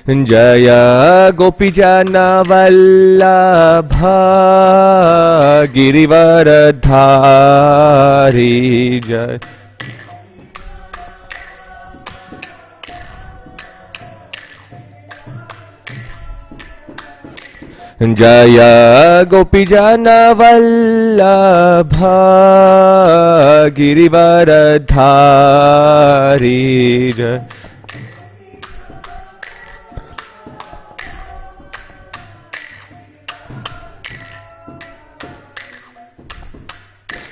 जय गोपीजनवल्लभा गिरिवरधारी जय। जय गोपीजनवल्लभा गिरिवरधारी जय।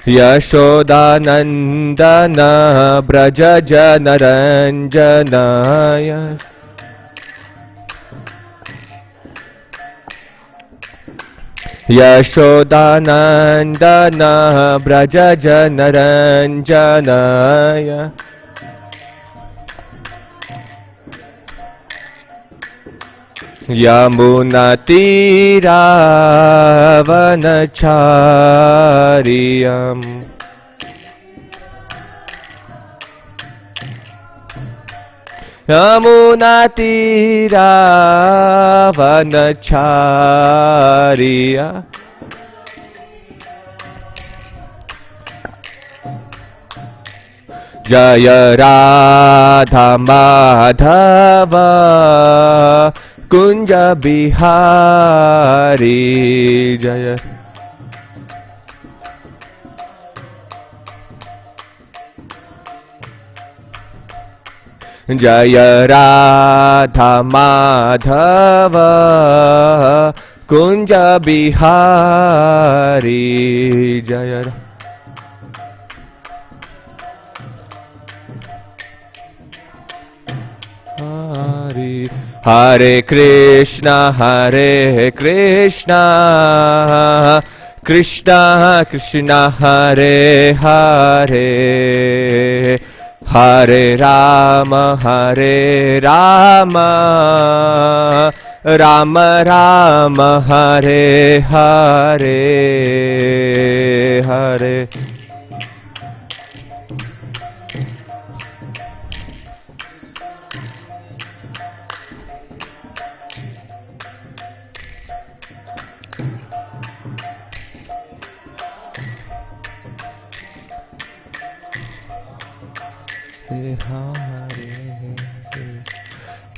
यशोदानन्दन व्रज जनरञ्जनाय यशोदानन्दन व्रज जनरञ्जनाय यमुनातीरावनचार्यम् यमुनातीरावनचार्य जय राधा माधव कुंज बिहारी जय। जय राधा माधव कुंज बिहारी जय। हरे कृष्णा कृष्णा कृष्णा हरे हरे हरे राम राम राम हरे हरे हरे।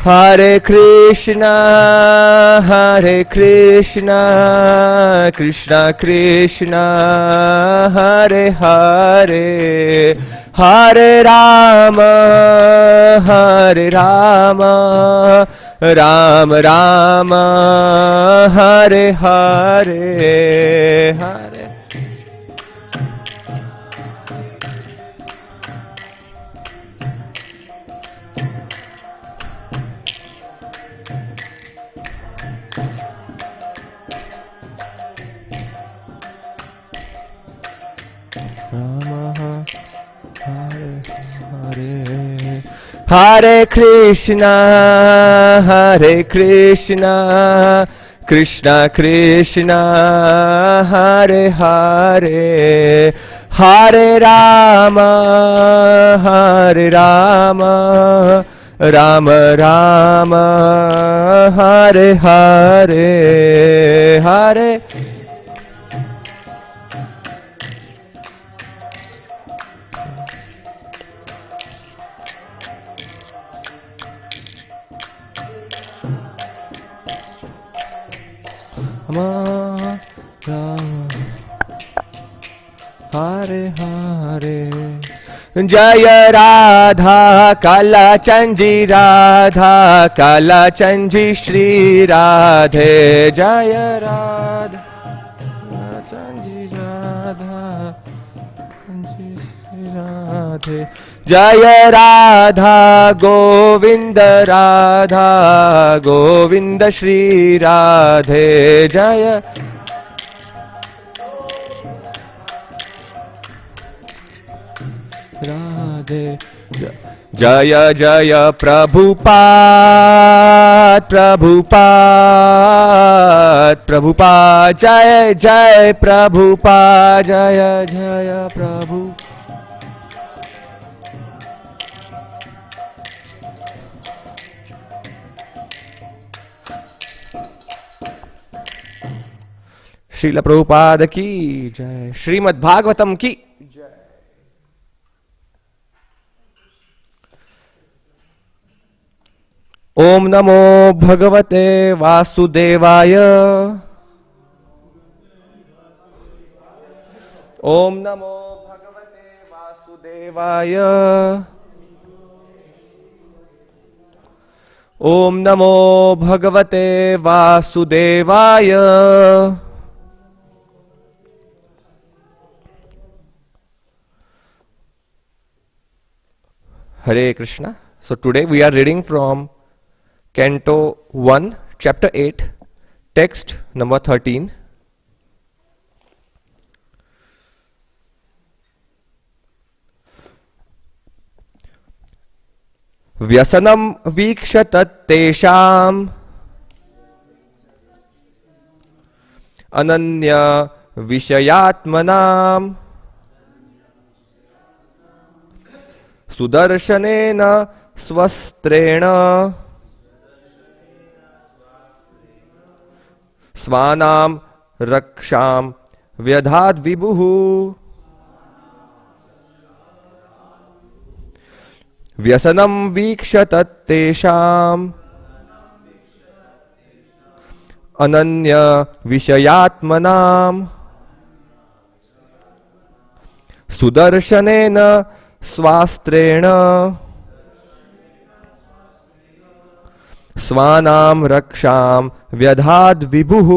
हरे कृष्णा कृष्णा कृष्णा हरे हरे हरे राम राम राम हरे हरे हरे। हरे कृष्णा कृष्णा कृष्णा हरे हरे हरे राम राम राम हरे हरे हरे। हरे हरे जय राधा कालाचंजी राधा कालाचंजी श्री राधे जय राधा कालाचंजी राधा श्री राधे जय राधा गोविंद श्री राधे जय राधे जय जय प्रभुपाद जय जय प्रभुपाद जय जय प्रभु। श्रील प्रभुपाद की जय। श्रीमद् भागवतम की जय। ओम नमो भगवते वासुदेवाय। ओम नमो भगवते वासुदेवाय। ओम नमो भगवते वासुदेवाय। Hare Krishna. So today we are reading from Canto 1, Chapter 8, text number 13. व्यसनम वीक्ष तत्तेषाम् अनन्य विषयात्मनाम् सुदर्शनेन स्वस्त्रेण स्वानां रक्षां व्यधाद् विभुः। व्यसनं वीक्ष तत्तेषाम् अनन्य विषयात्मनाम् सुदर्शनेन स्वास्त्रेण स्वानां रक्षां व्यधाद् विभुः।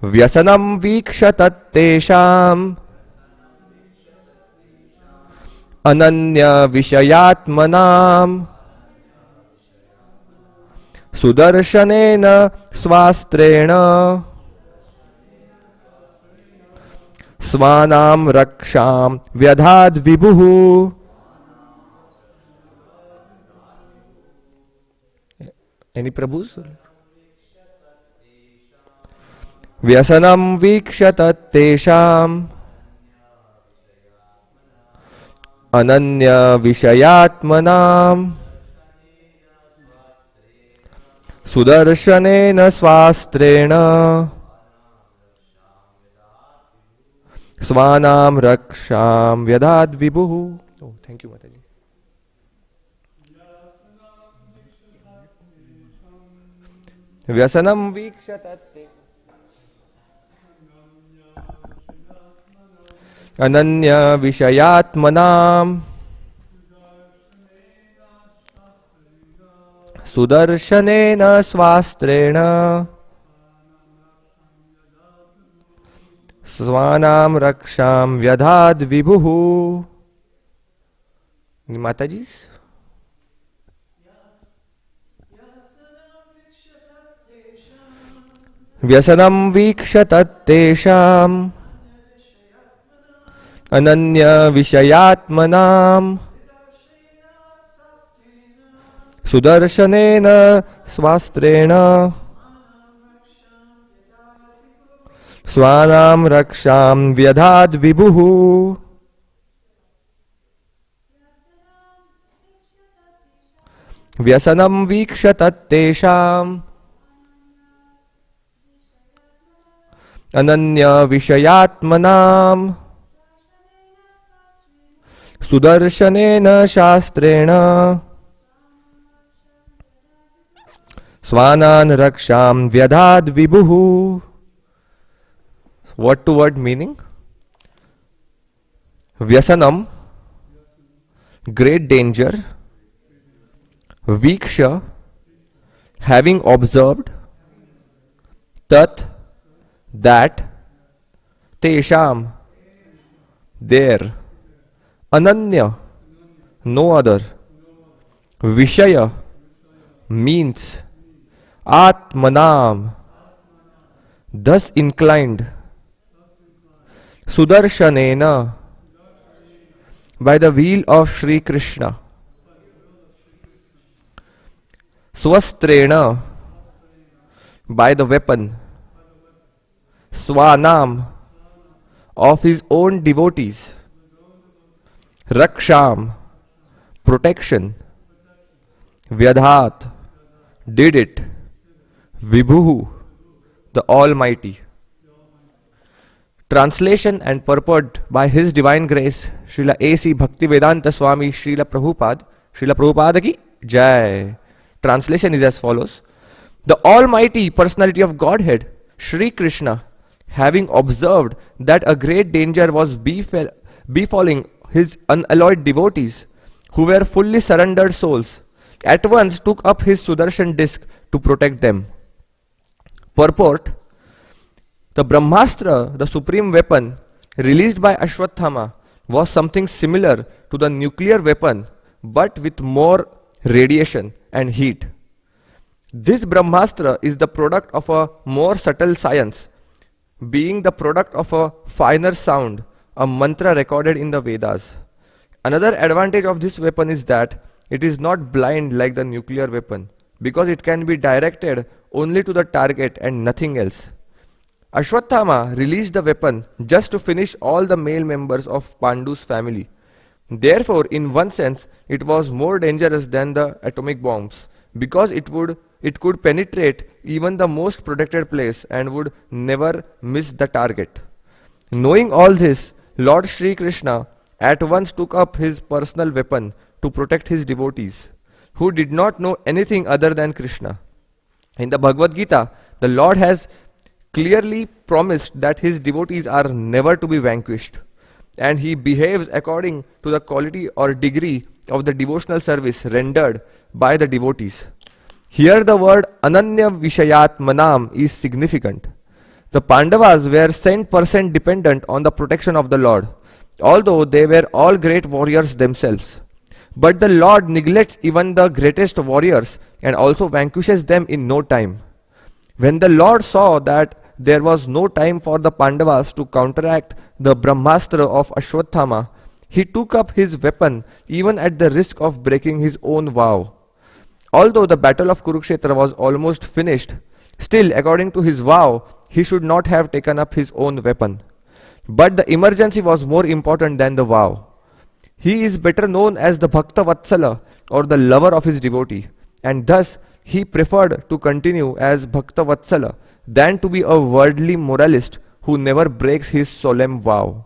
व्यसनं वीक्ष तत्तेषाम् अनन्य विषयात्मनाम् सुदर्शनेन स्वास्त्रेण स्वानां रक्षां व्यधाद् विभुः। Any Prabhus? व्यसनं वीक्ष तत्तेषाम् अनन्य विषयात्मनाम् सुदर्शनेन स्वास्त्रेण स्वानां रक्षां व्यधाद् विभुः। Oh, thank you, Mataji. व्यसनं वीक्ष तत्ते अनन्य विषयात्मनाम् सुदर्शनेन स्वास्त्रेण स्वानां रक्षां व्यधाद् विभुः। माताजी, व्यसनं वीक्ष तत्तेषाम् अनन्य विषयात्मनाम् सुदर्शनेन स्वास्त्रेण स्वानां रक्षां व्यधाद् विभुः। व्यसनं वीक्ष तत्तेषाम् अनन्य विषयात्मनाम् सुदर्शनेन शास्त्रेण स्वानान् रक्षां व्यधाद् विभुः। Word to word meaning: Vyasanam, great danger. Viksha, having observed. Tat, that. Tesham, there. Ananya, no other. Vishaya, means. Atmanam, thus inclined. Sudarshanena, by the wheel of Sri Krishna. Swastrena, by the weapon. Swanam, of his own devotees. Raksham, protection. Vyadhat, did it. Vibhuhu, the Almighty. Translation and purport by His Divine Grace, Srila A.C. Bhaktivedanta Swami Srila Prabhupada ki Jai. Translation is as follows. The Almighty Personality of Godhead, Shri Krishna, having observed that a great danger was befalling His unalloyed devotees, who were fully surrendered souls, at once took up His Sudarshan disc to protect them. Purport. The Brahmastra, the supreme weapon released by Ashwatthama, was something similar to the nuclear weapon, but with more radiation and heat. This Brahmastra is the product of a more subtle science, being the product of a finer sound, a mantra recorded in the Vedas. Another advantage of this weapon is that it is not blind like the nuclear weapon, because it can be directed only to the target and nothing else. Ashwatthama released the weapon just to finish all the male members of Pandu's family. Therefore, in one sense, it was more dangerous than the atomic bombs, because it could penetrate even the most protected place and would never miss the target. Knowing all this, Lord Sri Krishna at once took up his personal weapon to protect his devotees, who did not know anything other than Krishna. In the Bhagavad Gita, the Lord has clearly promised that his devotees are never to be vanquished, and he behaves according to the quality or degree of the devotional service rendered by the devotees. Here the word Ananya Vishayat Manam is significant. The Pandavas were 100% dependent on the protection of the Lord, although they were all great warriors themselves. But the Lord neglects even the greatest warriors and also vanquishes them in no time. When the Lord saw that there was no time for the Pandavas to counteract the Brahmastra of Ashwatthama, he took up his weapon even at the risk of breaking his own vow. Although the battle of Kurukshetra was almost finished, still according to his vow, he should not have taken up his own weapon. But the emergency was more important than the vow. He is better known as the Bhakta Vatsala, or the lover of his devotee, and thus he preferred to continue as Bhakta Vatsala than to be a worldly moralist who never breaks his solemn vow.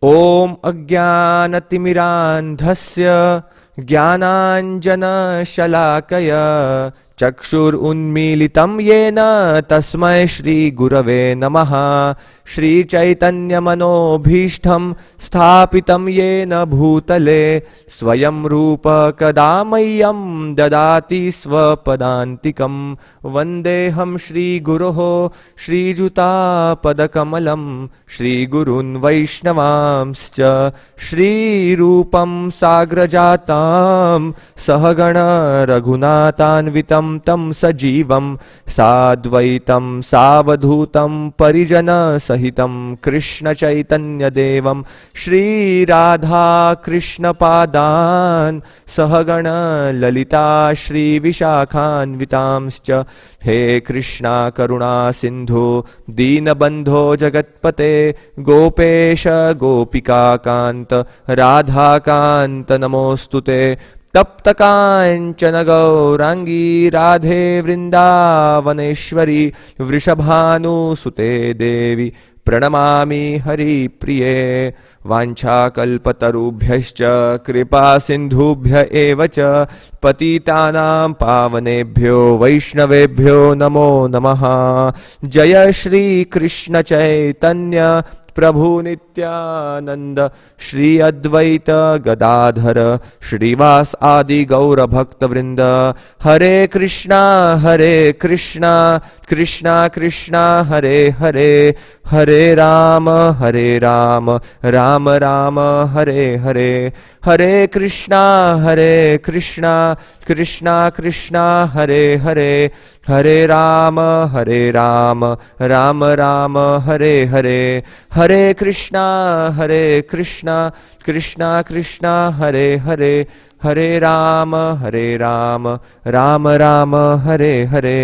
Om Ajnanatimirandhasya Jnananjana Shalakaya Chakshur Unmilitam Yena Tasmai Shri Gurave Namaha Shri Chaitanya Manobhishtham Sthapitam Yena Bhutale Swayam Rupa Kadamayam Dadati Swapadantikam Vandeham Shri Guroho Shri Juta Padakamalam Shri Gurun Vaishnavamscha Shri Rupam Sagrajatam Sahagana Raghunathanvitam tam sajivam sadvaitam savadhutam parijana sahitam Krishna Chaitanya Devam Shri Radha Krishna Padan Sahagana Lalita Shri Vishakhanvitamscha He Krishna Karuna Sindhu Deenabandho Jagatpate Gopesha Gopika Kanta Radha Kanta Namostute तप्त कांचन गौरांगी राधे वृंदावनेश्वरी वृषभानुसुते देवी प्रणमामि हरिप्रिये वाञ्छाकल्पतरुभ्यश्च कृपा सिन्धुभ्य एव च पतितानां पावनेभ्यो वैष्णवेभ्यो नमो नमः। जय श्री कृष्ण चैतन्य प्रभु नित्यानंद श्री अद्वैत गदाधर श्रीवास आदि गौर भक्त वृंद। हरे कृष्णा कृष्णा कृष्णा हरे हरे, हरे राम राम राम हरे हरे। हरे कृष्णा कृष्णा कृष्णा हरे हरे, हरे राम राम राम हरे हरे। हरे कृष्णा कृष्णा कृष्णा हरे हरे, हरे राम राम राम हरे हरे।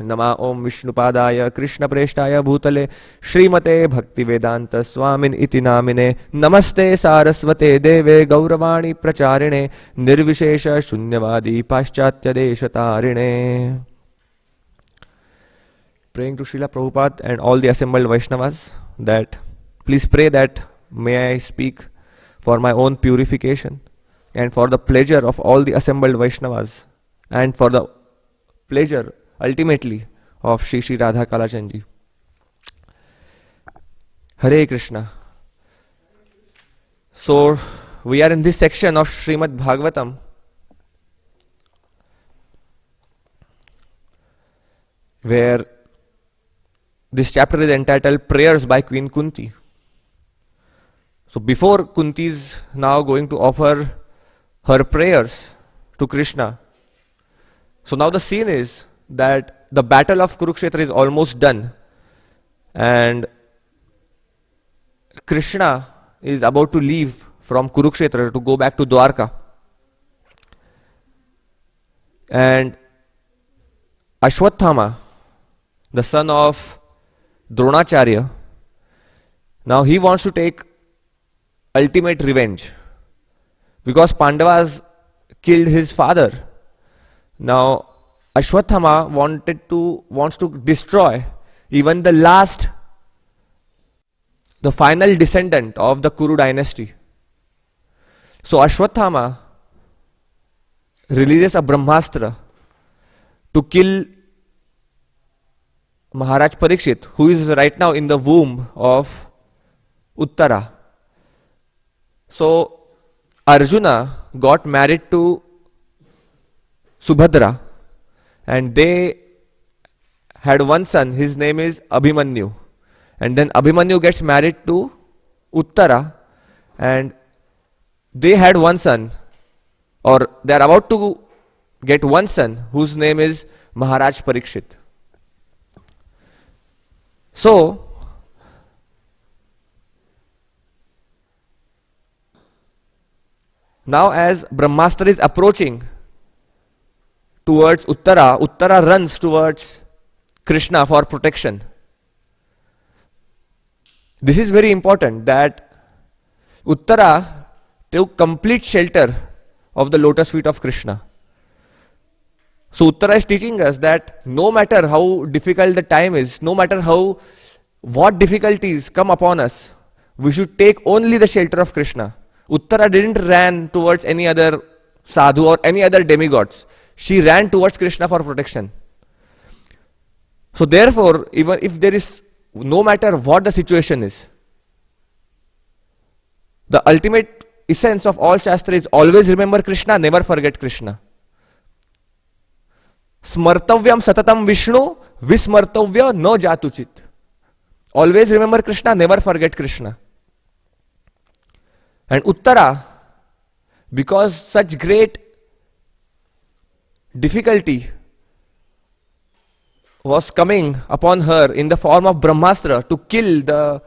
नमा ओम विष्णुपादाय कृष्णप्रेष्ठाय भूतले श्रीमते भक्तिवेदांत स्वामिन इति नामिने नमस्ते सारस्वते देवे गौरवाणी प्रचारिणे निर्विशेष शून्यवादी पाश्चात्य देशतारिणे. Praying to Srila Prabhupada and all the assembled Vaishnavas that please pray that may I speak for my own purification and for the pleasure of all the assembled Vaishnavas and for the pleasure ultimately of Shri Shri Radha Kalachandji. Hare Krishna. So we are in this section of Srimad Bhagavatam where this chapter is entitled Prayers by Queen Kunti. So before Kunti is now going to offer her prayers to Krishna. So now the scene is that the battle of Kurukshetra is almost done and Krishna is about to leave from Kurukshetra to go back to Dwarka. And Ashwathama, the son of Dronacharya, now he wants to take ultimate revenge because Pandavas killed his father. Now Ashwathama wants to destroy even the final descendant of the Kuru dynasty. So Ashwathama releases a Brahmastra to kill Maharaj Parikshit, who is right now in the womb of Uttara. So Arjuna got married to Subhadra and they had one son, his name is Abhimanyu. And then Abhimanyu gets married to Uttara and they had one son, or they are about to get one son whose name is Maharaj Parikshit. So now as Brahmastra is approaching towards Uttara, Uttara runs towards Krishna for protection. This is very important that Uttara took complete shelter of the lotus feet of Krishna. So Uttara is teaching us that no matter how difficult the time is, no matter what difficulties come upon us, we should take only the shelter of Krishna. Uttara didn't ran towards any other sadhu or any other demigods. She ran towards Krishna for protection. So therefore, even if there is, no matter what the situation is, the ultimate essence of all Shastra is always remember Krishna, never forget Krishna. Smartavyam satatam Vishnu, vismartavya no jatuchit. Always remember Krishna, never forget Krishna. And Uttara, because such great difficulty was coming upon her in the form of Brahmastra to kill the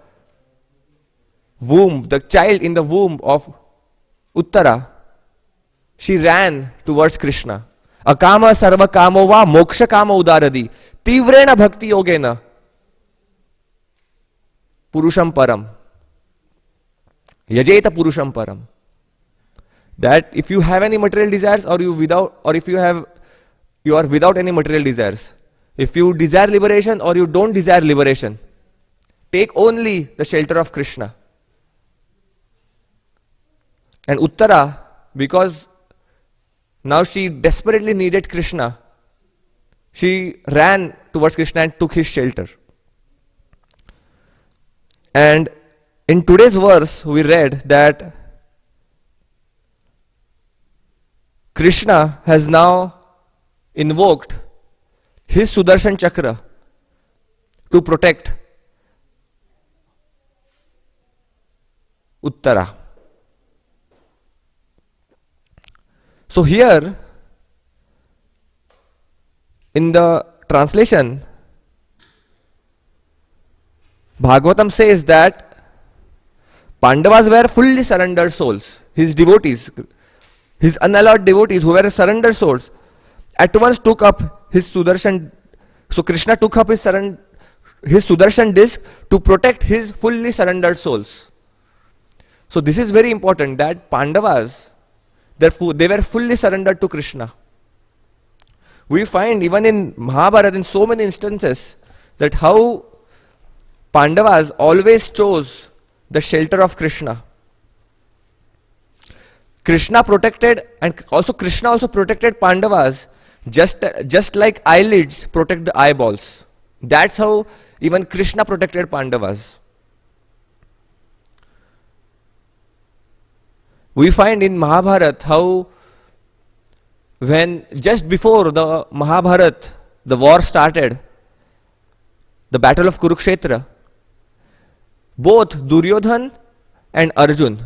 child in the womb of Uttara, she ran towards Krishna. Akama sarva kamo va moksha kama udaradi tivrena bhakti yogena purusham param yajeta purusham param. That if you have any material desires or if you are without any material desires, if you desire liberation or you don't desire liberation, take only the shelter of Krishna. And Uttara, because now she desperately needed Krishna, she ran towards Krishna and took his shelter. And in today's verse we read that Krishna has now invoked his Sudarshan Chakra to protect Uttara. So here in the translation, Bhagavatam says that Pandavas were fully surrendered souls. His devotees, his unalloyed devotees who were surrendered souls, at once took up his Sudarshan So Krishna took up his Sudarshan disc to protect his fully surrendered souls. So this is very important, that Pandavas, they were fully surrendered to Krishna. We find even in Mahabharata in so many instances that how Pandavas always chose the shelter of Krishna. Krishna also protected Pandavas just like eyelids protect the eyeballs. That's how even Krishna protected Pandavas. We find in Mahabharata how when just before the Mahabharata, the war started, the battle of Kurukshetra, both Duryodhan and Arjun,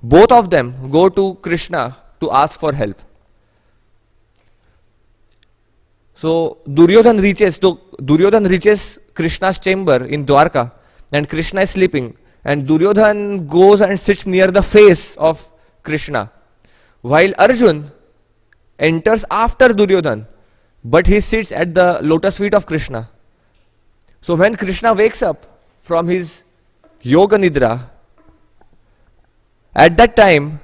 both of them go to Krishna to ask for help. So Duryodhan reaches Krishna's chamber in Dwarka, and Krishna is sleeping, and Duryodhan goes and sits near the face of Krishna, while Arjun enters after Duryodhan, but he sits at the lotus feet of Krishna. So when Krishna wakes up from his yoga nidra, at that time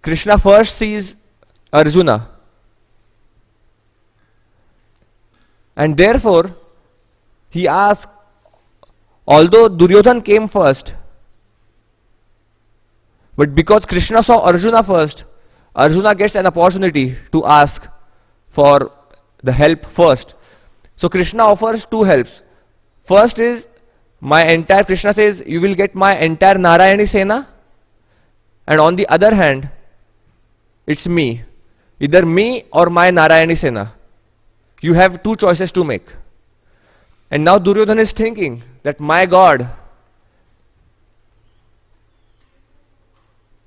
Krishna first sees Arjuna, and therefore he asks, although Duryodhan came first, but because Krishna saw Arjuna first, Arjuna gets an opportunity to ask for the help first. So Krishna offers two helps. First is Krishna says, you will get my entire Narayani Sena, and on the other hand, it's me. Either me or my Narayani Sena. You have two choices to make. And now Duryodhana is thinking that, my God,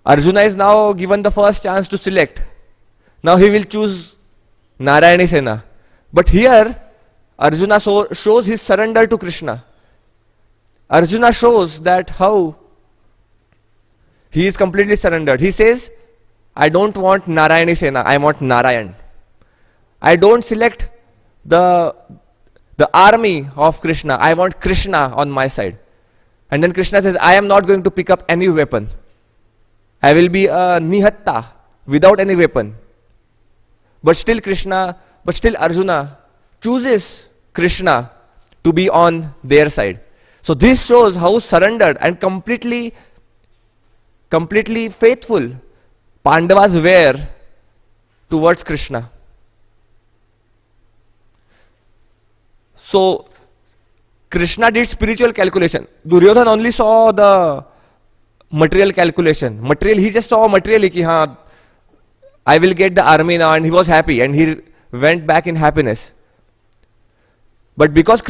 Arjuna is now given the first chance to select. Now he will choose Narayani Sena. But here, Arjuna shows his surrender to Krishna. Arjuna shows that how he is completely surrendered. He says, I don't want Narayani Sena, I want Narayan. I don't select the army of Krishna, I want Krishna on my side. And then Krishna says, I am not going to pick up any weapon. I will be a nihatta without any weapon. But still Arjuna chooses Krishna to be on their side. So this shows how surrendered and completely faithful Pandavas were towards Krishna. So Krishna did spiritual calculation. Duryodhan only saw the material calculation. He just saw materially ki haan, I will get the army now, and he was happy and he went back in happiness. But because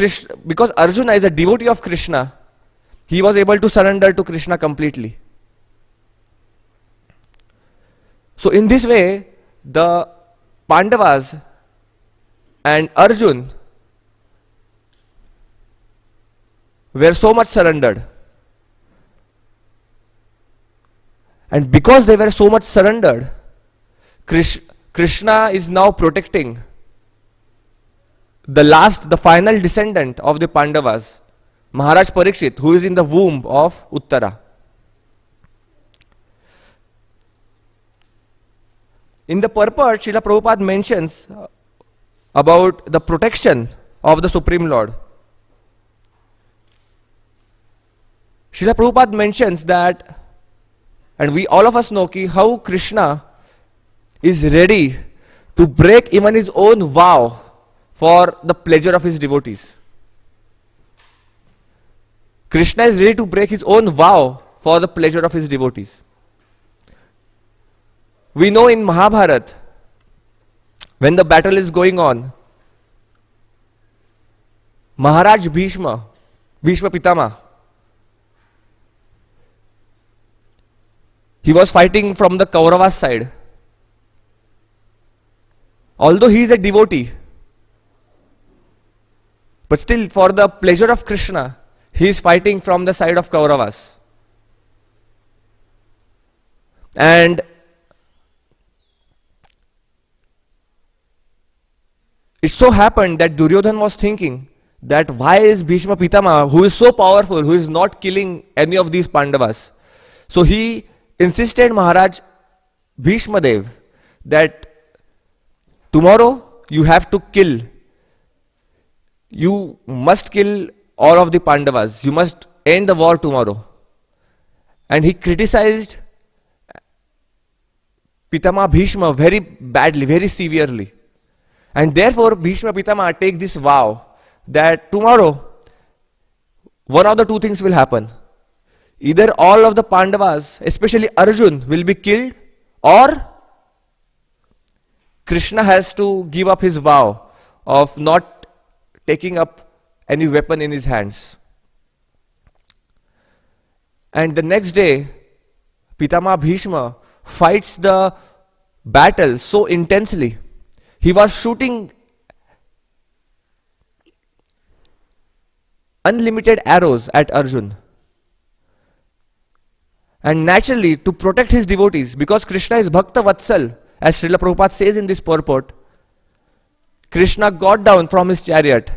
Arjuna is a devotee of Krishna, he was able to surrender to Krishna completely. So in this way, the Pandavas and Arjun were so much surrendered. And because they were so much surrendered, Krishna is now protecting the final descendant of the Pandavas, Maharaj Parikshit, who is in the womb of Uttara. In the purport, Srila Prabhupada mentions about the protection of the Supreme Lord. Srila Prabhupada mentions that, and we all of us know how Krishna is ready to break even his own vow for the pleasure of his devotees. Krishna is ready to break his own vow for the pleasure of his devotees. We know in Mahabharata, when the battle is going on, Maharaj Bhishma Pitama, he was fighting from the Kauravas side. Although he is a devotee, but still for the pleasure of Krishna, he is fighting from the side of Kauravas. And it so happened that Duryodhan was thinking that why is Bhishma Pitama, who is so powerful, who is not killing any of these Pandavas? So he insisted Maharaj Bhishma Dev that tomorrow you have to kill. You must kill all of the Pandavas. You must end the war tomorrow. And he criticized Pitama Bhishma very badly, very severely. And therefore Bhishma Pitama take this vow that tomorrow one of the two things will happen. Either all of the Pandavas, especially Arjun, will be killed, or Krishna has to give up his vow of not taking up any weapon in his hands. And the next day, Pitama Bhishma fights the battle so intensely. He was shooting unlimited arrows at Arjun. And naturally, to protect his devotees, because Krishna is Bhakta Vatsal, as Srila Prabhupada says in this purport, Krishna got down from his chariot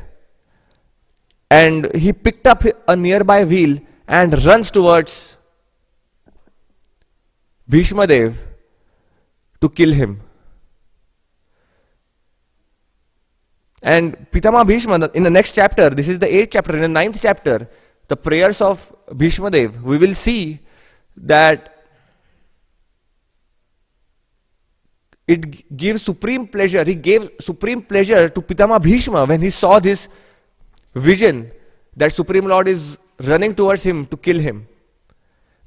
and he picked up a nearby wheel and runs towards Bhishma Dev to kill him. And Pitama Bhishma, in the next chapter, this is the 8th chapter, in the 9th chapter, the prayers of Bhishma Dev, we will see that it gives supreme pleasure. He gave supreme pleasure to Pitama Bhishma when he saw this vision that Supreme Lord is running towards him to kill him.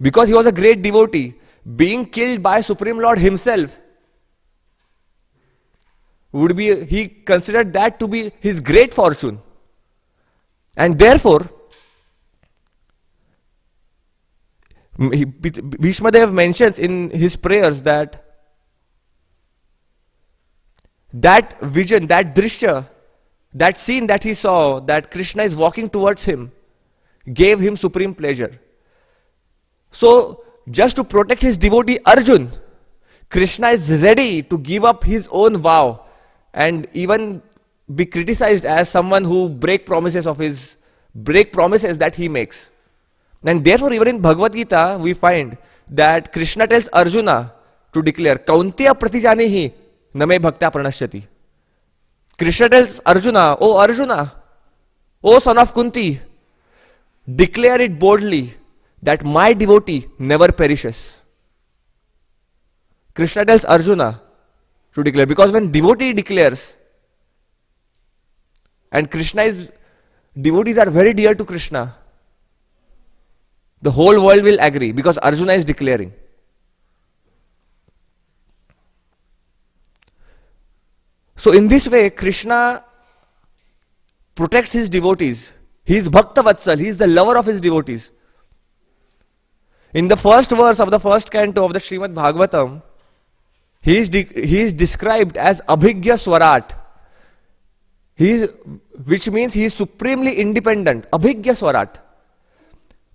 Because he was a great devotee, being killed by Supreme Lord himself would be, he considered that to be his great fortune. And therefore, Bhishma Dev mentions in his prayers that that vision, that drishya, that scene that he saw, that Krishna is walking towards him, gave him supreme pleasure. So, just to protect his devotee Arjun, Krishna is ready to give up his own vow and even be criticized as someone who break promises that he makes. And therefore, even in Bhagavad Gita, we find that Krishna tells Arjuna to declare, Kaunteya pratijanihi name bhakta pranashyati. Krishna tells Arjuna, O Arjuna, O son of Kunti, declare it boldly that my devotee never perishes. Krishna tells Arjuna to declare, because when devotee declares, and devotees are very dear to Krishna, the whole world will agree because Arjuna is declaring. So in this way, Krishna protects his devotees. He is Bhakta Vatsal, he is the lover of his devotees. In the first verse of the first canto of the Srimad Bhagavatam, he is described as Abhigya Swarat, which means he is supremely independent, Abhigya Swarat.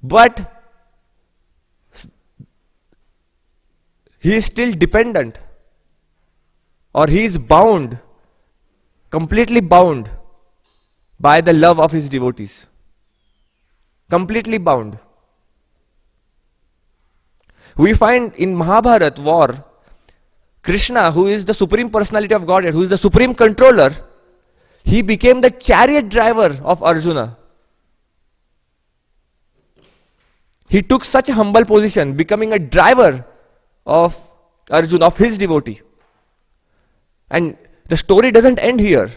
But he is still dependent, or he is bound, completely bound by the love of his devotees. Completely bound. We find in Mahabharata war, Krishna, who is the Supreme Personality of Godhead, who is the Supreme Controller, he became the chariot driver of Arjuna. He took such a humble position, becoming a driver of Arjuna, of his devotee. And the story doesn't end here.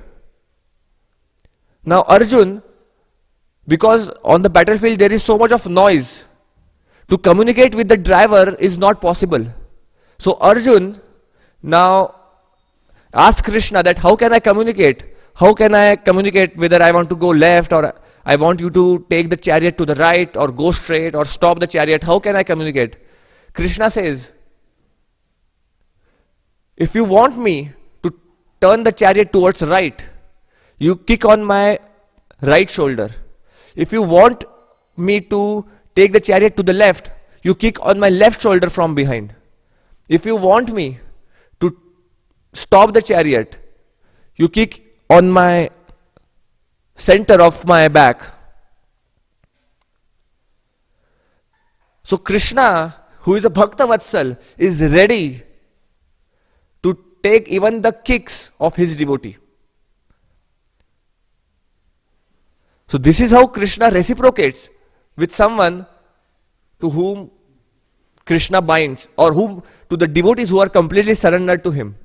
Now Arjun, because on the battlefield there is so much of noise, to communicate with the driver is not possible. So Arjun now asks Krishna that how can I communicate? How can I communicate whether I want to go left or I want you to take the chariot to the right or go straight or stop the chariot? How can I communicate? Krishna says, if you want me to turn the chariot towards right, you kick on my right shoulder. If you want me to take the chariot to the left, you kick on my left shoulder from behind. If you want me to stop the chariot, you kick on my center of my back. So Krishna, who is a Bhakta Vatsal, is ready to take even the kicks of his devotee. So this is how Krishna reciprocates with someone to whom Krishna binds, or whom, to the devotees who are completely surrendered to him.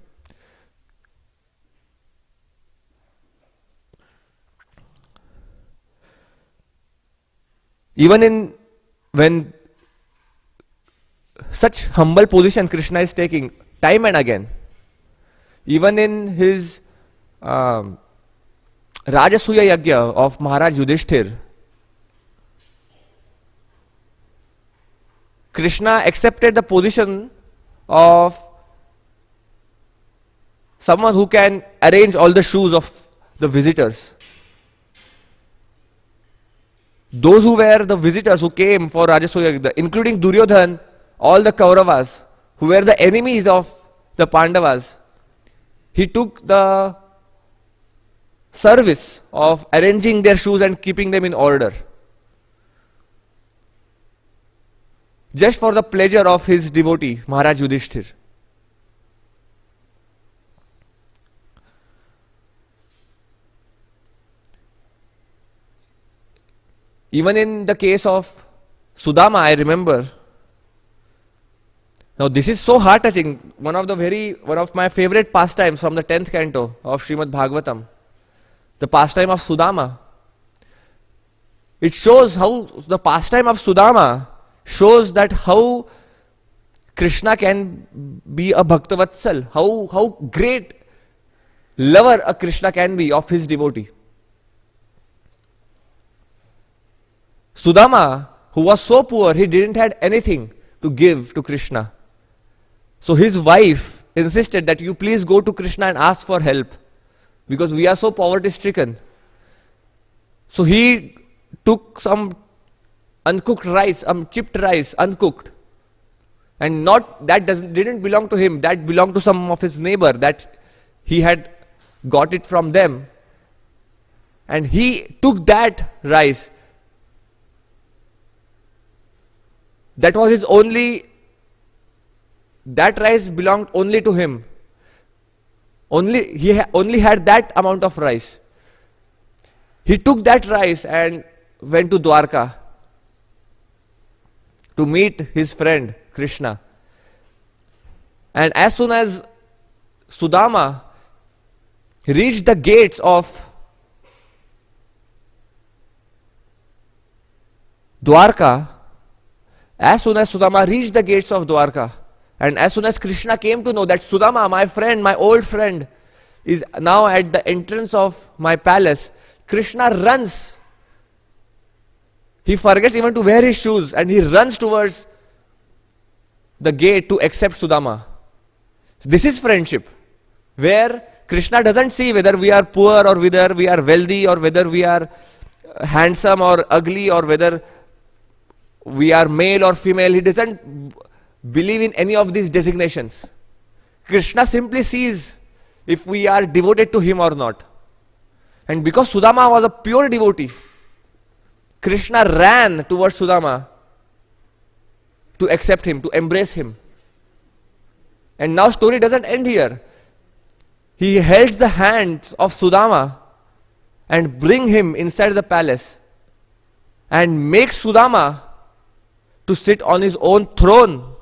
Even when such humble position Krishna is taking time and again, even in his Rajasuya Yajna of Maharaj Yudhishthir, Krishna accepted the position of someone who can arrange all the shoes of the visitors. Those who were the visitors who came for Rajasuya Yajna, including Duryodhan, all the Kauravas, who were the enemies of the Pandavas, he took the service of arranging their shoes and keeping them in order, just for the pleasure of his devotee, Maharaj Yudhishthir. Even in the case of Sudama, I remember. Now this is so heart-touching. One of my favorite pastimes from the 10th canto of Srimad Bhagavatam, the pastime of Sudama. It shows how the pastime of Sudama shows that how Krishna can be a Bhakta Vatsal, how great lover a Krishna can be of his devotee. Sudama, who was so poor, he didn't have anything to give to Krishna. So his wife insisted that you please go to Krishna and ask for help, because we are so poverty stricken. So he took some uncooked rice, chipped rice, uncooked, and didn't belong to him, that belonged to some of his neighbor, that he had got it from them, and he took that rice. That was his that rice belonged only to him. He only had that amount of rice. He took that rice and went to Dwarka to meet his friend Krishna. And as soon as Sudama reached the gates of Dwarka, and as soon as Krishna came to know that Sudama, my friend, my old friend, is now at the entrance of my palace, Krishna runs. He forgets even to wear his shoes and he runs towards the gate to accept Sudama. This is friendship, where Krishna doesn't see whether we are poor or whether we are wealthy or whether we are handsome or ugly or whether we are male or female. He doesn't believe in any of these designations. Krishna simply sees if we are devoted to him or not. And because Sudama was a pure devotee, Krishna ran towards Sudama to accept him, to embrace him. And now story doesn't end here. He holds the hands of Sudama and bring him inside the palace and makes Sudama to sit on his own throne.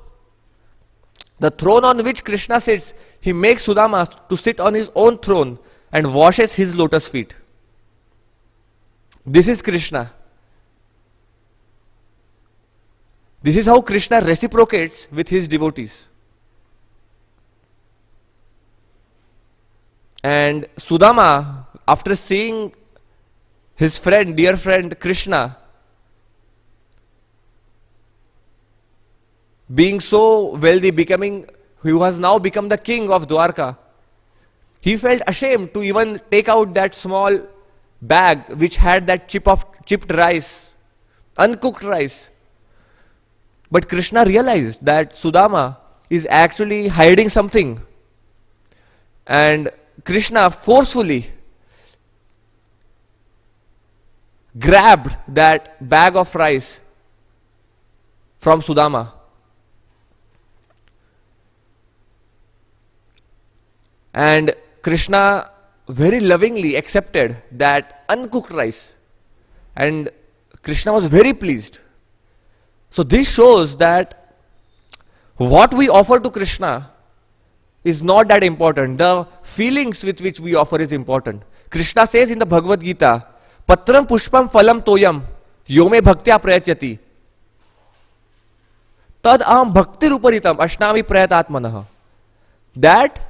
The throne on which Krishna sits, he makes Sudama to sit on his own throne and washes his lotus feet. This is Krishna. This is how Krishna reciprocates with his devotees. And Sudama, after seeing his friend, dear friend Krishna, being so wealthy, who has now become the king of Dwarka, he felt ashamed to even take out that small bag which had that chipped rice, uncooked rice. But Krishna realized that Sudama is actually hiding something. And Krishna forcefully grabbed that bag of rice from Sudama. And Krishna very lovingly accepted that uncooked rice. And Krishna was very pleased. So this shows that what we offer to Krishna is not that important. The feelings with which we offer is important. Krishna says in the Bhagavad Gita, Patram pushpam phalam toyam yome bhaktya prayachyati tad aham bhakti ruparitam ashnami prayatatmanah. That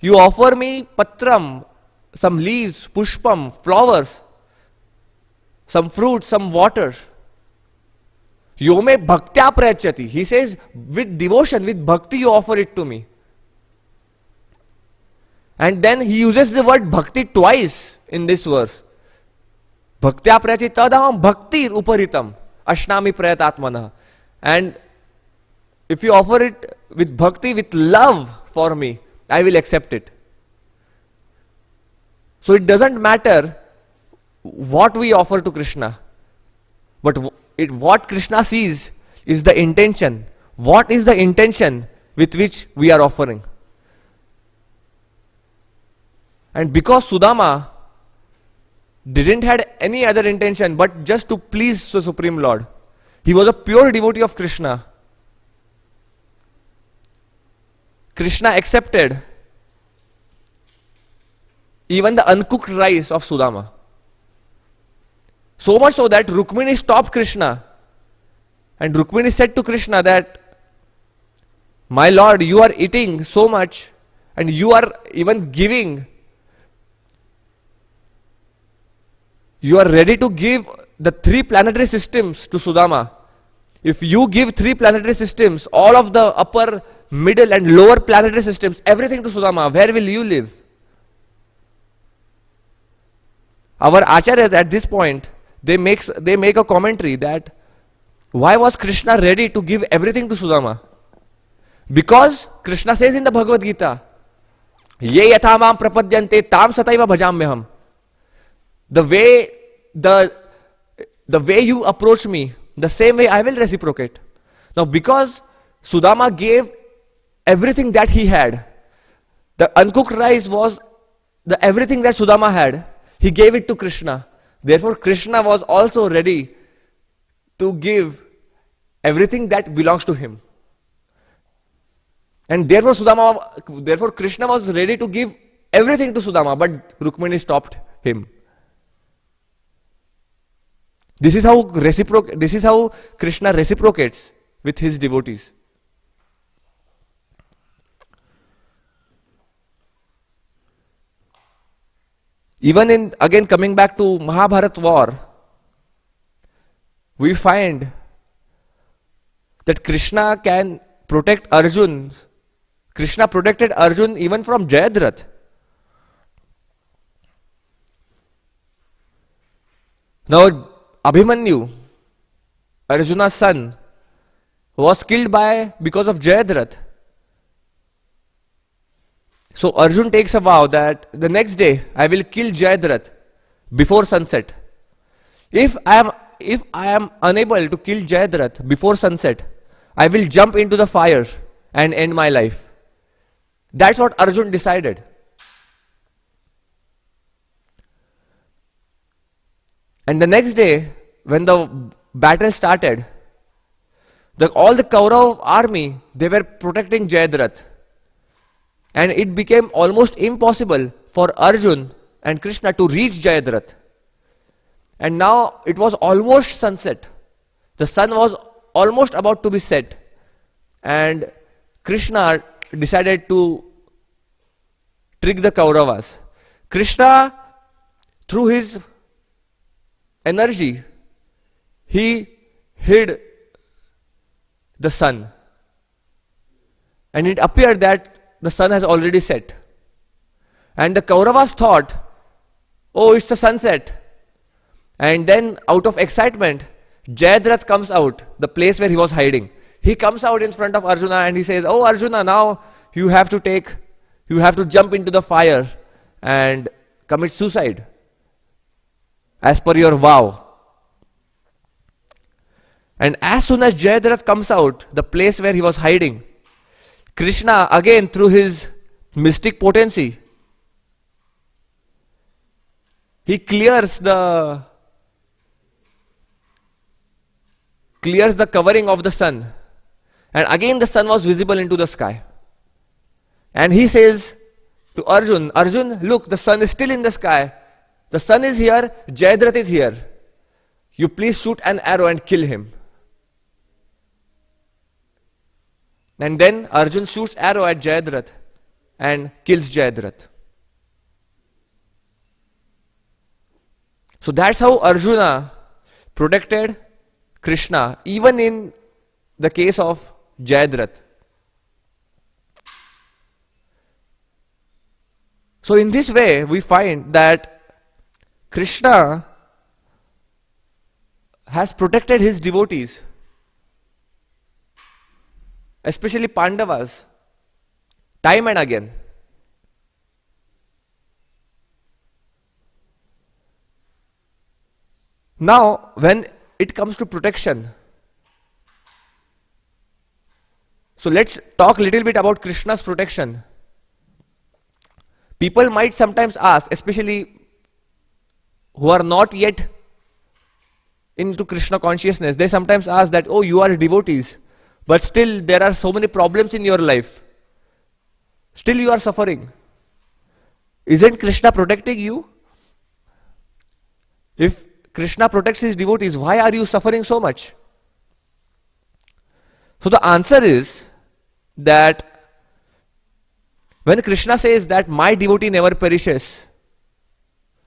you offer me patram, some leaves, pushpam, flowers, some fruits, some water. Yome bhaktya prayachyati. He says, with devotion, with bhakti you offer it to me. And then he uses the word bhakti twice in this verse. Bhaktya prayachyati tadaham bhakti uparitam ashnami prayatatmanah. And if you offer it with bhakti, with love for me, I will accept it. So it doesn't matter what we offer to Krishna, but what Krishna sees is the intention. What is the intention with which we are offering? And because Sudama didn't had any other intention but just to please the Supreme Lord, he was a pure devotee of Krishna. Krishna accepted even the uncooked rice of Sudama. So much so that Rukmini stopped Krishna. And Rukmini said to Krishna that, my Lord, you are eating so much and you are even giving. You are ready to give the 3 planetary systems to Sudama. If you give 3 planetary systems, all of the upper, middle and lower planetary systems, everything to Sudama, where will you live? Our acharyas at this point, they make a commentary that why was Krishna ready to give everything to Sudama? Because Krishna says in the Bhagavad Gita, Ye yatha mam prapadyante tam sataiva bhajamyaham. The way you approach me, the same way I will reciprocate. Now because Sudama gave everything that he had, the uncooked rice was the everything that Sudama had, he gave it to Krishna. Therefore Krishna was also ready to give everything that belongs to him. And therefore Krishna was ready to give everything to Sudama, but Rukmini stopped him. This is how Krishna reciprocates with his devotees. Even again coming back to Mahabharata war, we find that Krishna can protect Arjun. Krishna protected Arjun even from Jayadratha. Now Abhimanyu, Arjuna's son, was killed because of Jayadratha. So Arjun takes a vow that the next day I will kill Jayadratha before sunset. If I am unable to kill Jayadratha before sunset, I will jump into the fire and end my life. That's what Arjun decided. And the next day, when the battle started, all the Kaurav army, they were protecting Jayadratha. And it became almost impossible for Arjun and Krishna to reach Jayadratha. And now it was almost sunset. The sun was almost about to be set. And Krishna decided to trick the Kauravas. Krishna, through his energy, he hid the sun. And it appeared that the sun has already set. And the Kauravas thought, oh, it's the sunset. And then out of excitement, Jayadratha comes out, the place where he was hiding. He comes out in front of Arjuna and he says, oh Arjuna, now you have to jump into the fire and commit suicide as per your vow. And as soon as Jayadratha comes out, the place where he was hiding, Krishna again through his mystic potency, he clears the covering of the sun, and again the sun was visible into the sky. And he says to Arjun, Arjun, look, the sun is still in the sky. The sun is here, Jayadratha is here. You please shoot an arrow and kill him. And then Arjun shoots arrow at Jayadratha and kills Jayadratha. So that's how Arjuna protected Krishna, even in the case of Jayadratha. So in this way, we find that Krishna has protected his devotees, especially Pandavas, time and again. Now, when it comes to protection, so let's talk a little bit about Krishna's protection. People might sometimes ask, especially who are not yet into Krishna consciousness, they sometimes ask that, oh, you are devotees, but still there are so many problems in your life. Still you are suffering. Isn't Krishna protecting you? If Krishna protects his devotees, why are you suffering so much? So the answer is that when Krishna says that my devotee never perishes,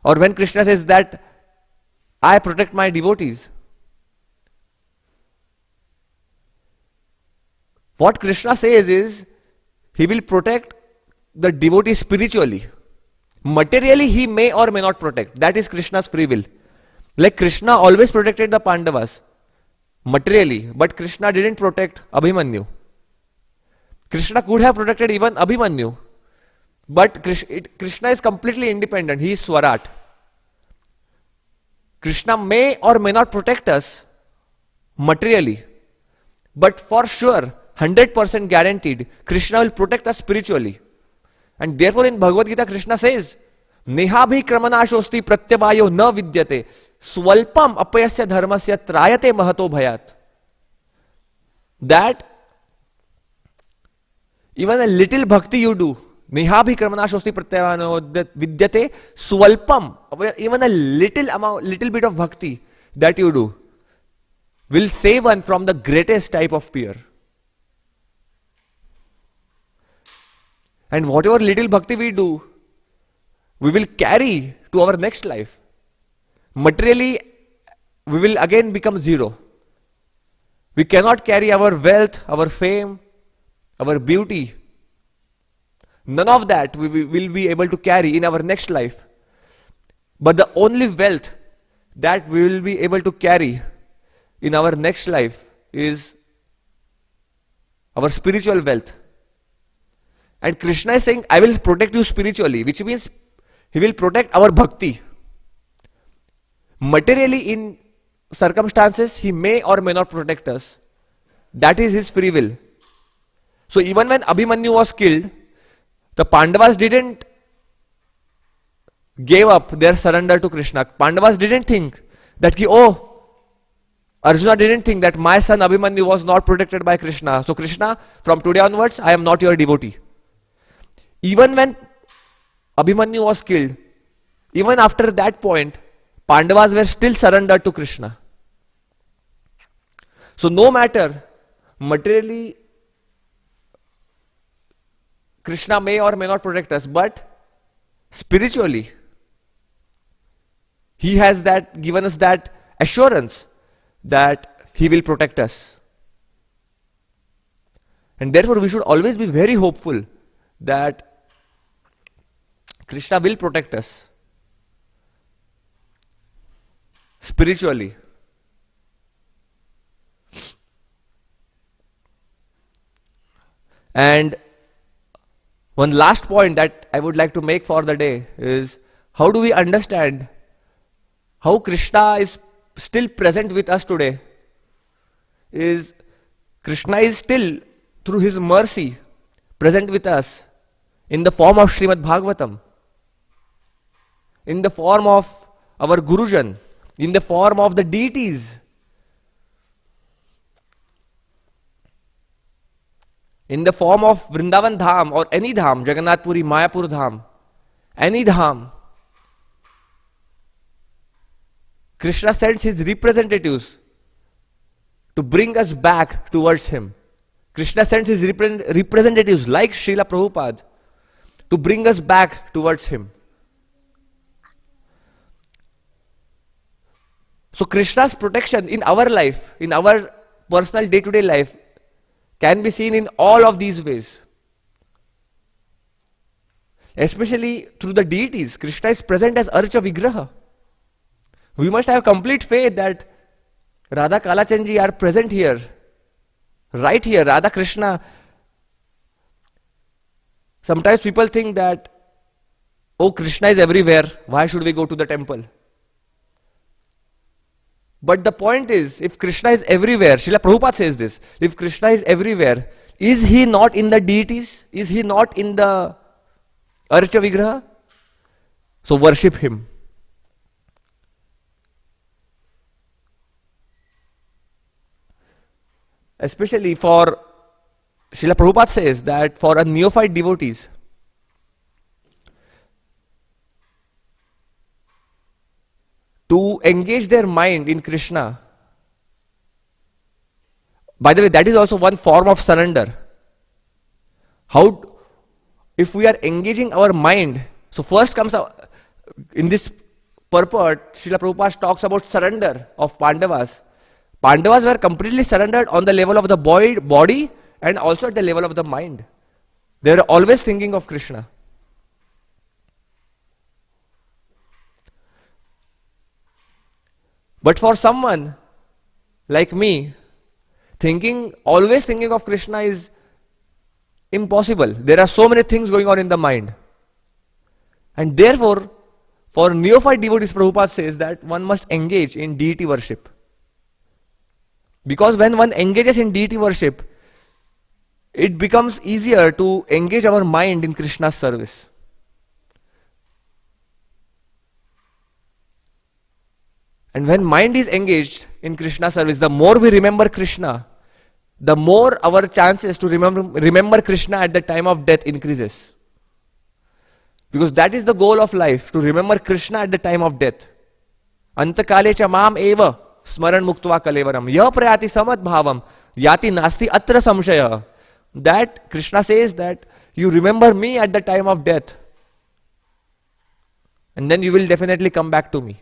or when Krishna says that I protect my devotees, what Krishna says is he will protect the devotee spiritually. Materially he may or may not protect. That is Krishna's free will. Like Krishna always protected the Pandavas materially, but Krishna didn't protect Abhimanyu. Krishna could have protected even Abhimanyu, but Krishna is completely independent. He is Swarat. Krishna may or may not protect us materially, but for sure, 100% guaranteed, Krishna will protect us spiritually. And therefore in Bhagavad Gita, Krishna says, Nehabhi kramanashosti pratyavayo na vidyate swalpam apayasya dharmasya trayate mahato bhayat. That even a little bhakti you do, Nehabhi kramanashosti pratyavayo vidyate swalpam, even a little bit of bhakti that you do will save one from the greatest type of fear. And whatever little bhakti we do, we will carry to our next life. Materially, we will again become zero. We cannot carry our wealth, our fame, our beauty. None of that we will be able to carry in our next life. But the only wealth that we will be able to carry in our next life is our spiritual wealth. And Krishna is saying, I will protect you spiritually, which means he will protect our bhakti. Materially, in circumstances, he may or may not protect us. That is his free will. So even when Abhimanyu was killed, the Pandavas didn't give up their surrender to Krishna. Pandavas didn't think that, Arjuna didn't think that my son Abhimanyu was not protected by Krishna. So Krishna, from today onwards, I am not your devotee. Even when Abhimanyu was killed, even after that point, Pandavas were still surrendered to Krishna. So no matter materially Krishna may or may not protect us, but spiritually he has given us that assurance that he will protect us. And therefore we should always be very hopeful that Krishna will protect us spiritually. And one last point that I would like to make for the day is, how do we understand how Krishna is still present with us today? is Krishna is still, through his mercy, present with us in the form of Srimad Bhagavatam, in the form of our Gurujan, in the form of the deities. In the form of Vrindavan Dham or any Dham, Jagannath Puri, Mayapur Dham, any Dham, Krishna sends his representatives to bring us back towards him. Krishna sends his representatives like Srila Prabhupada to bring us back towards him. So Krishna's protection in our life, in our personal day-to-day life, can be seen in all of these ways. Especially through the deities. Krishna is present as Archa Vigraha. We must have complete faith that Radha Kalachandji are present here, right here, Radha Krishna. Sometimes people think that, oh, Krishna is everywhere, why should we go to the temple? But the point is, if Krishna is everywhere, Srila Prabhupada says this, if Krishna is everywhere, is he not in the deities? Is he not in the Archa Vigraha? So worship him. Especially for, Srila Prabhupada says that for a neophyte devotees, to engage their mind in Krishna. By the way, that is also one form of surrender. How, if we are engaging our mind, so first comes in this purport, Srila Prabhupada talks about surrender of Pandavas. Pandavas were completely surrendered on the level of the body and also at the level of the mind. They were always thinking of Krishna. But for someone like me, always thinking of Krishna is impossible. There are so many things going on in the mind. And therefore, for neophyte devotees, Prabhupada says that one must engage in deity worship. Because when one engages in deity worship, it becomes easier to engage our mind in Krishna's service. And when mind is engaged in Krishna service, the more we remember Krishna, the more our chances to remember Krishna at the time of death increases. Because that is the goal of life, to remember Krishna at the time of death. Antakale cha mam eva smaran muktva kalevaram ya prayati samad bhavam yati nasti atra samshaya. That Krishna says that you remember me at the time of death, and then you will definitely come back to me.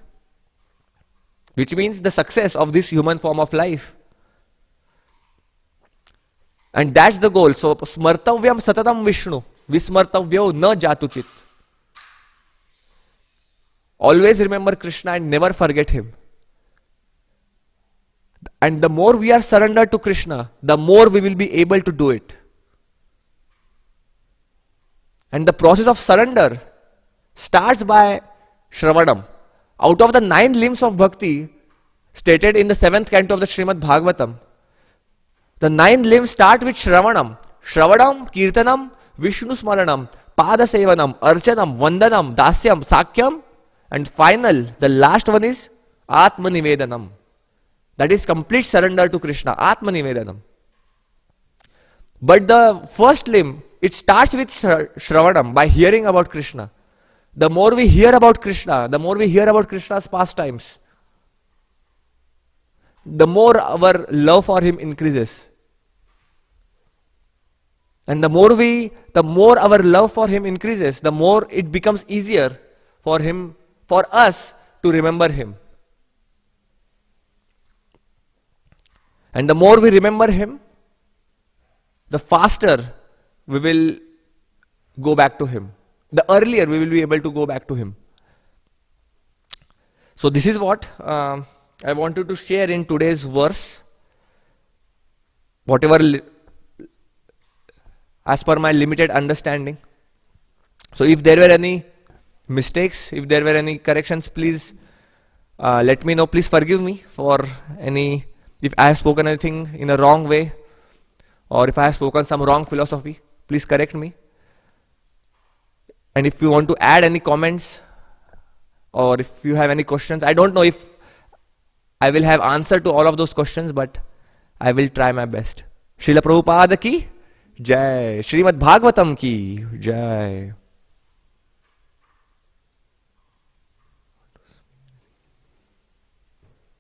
Which means the success of this human form of life. And that's the goal. So, smartavyam satatam Vishnu, vismartavyo na jatuchit. Always remember Krishna and never forget him. And the more we are surrendered to Krishna, the more we will be able to do it. And the process of surrender starts by Shravanam. Out of the 9 limbs of bhakti stated in the 7th canto of the Srimad Bhagavatam, the 9 limbs start with Shravanam. Shravanam, Kirtanam, Vishnu Smaranam, Pada Sevanam, Archanam, Vandanam, Dasyam, Sakyam, and final, the last one is Atma Nivedanam. That is complete surrender to Krishna, Atma Nivedanam. But the first limb, it starts with Shravanam, by hearing about Krishna. The more we hear about Krishna, the more we hear about Krishna's pastimes, the more our love for him increases. And the more our love for him increases, the more it becomes easier for us to remember him. And the more we remember him, the faster we will go back to him. The earlier we will be able to go back to him. So this is what I wanted to share in today's verse. Whatever as per my limited understanding. So if there were any mistakes, if there were any corrections, please let me know. Please forgive me for any If I have spoken anything in a wrong way, or if I have spoken some wrong philosophy, please correct me. And if you want to add any comments, or if you have any questions, I don't know if I will have answer to all of those questions, but I will try my best. Srila Prabhupada ki Jai. Srimad Bhagavatam ki Jai.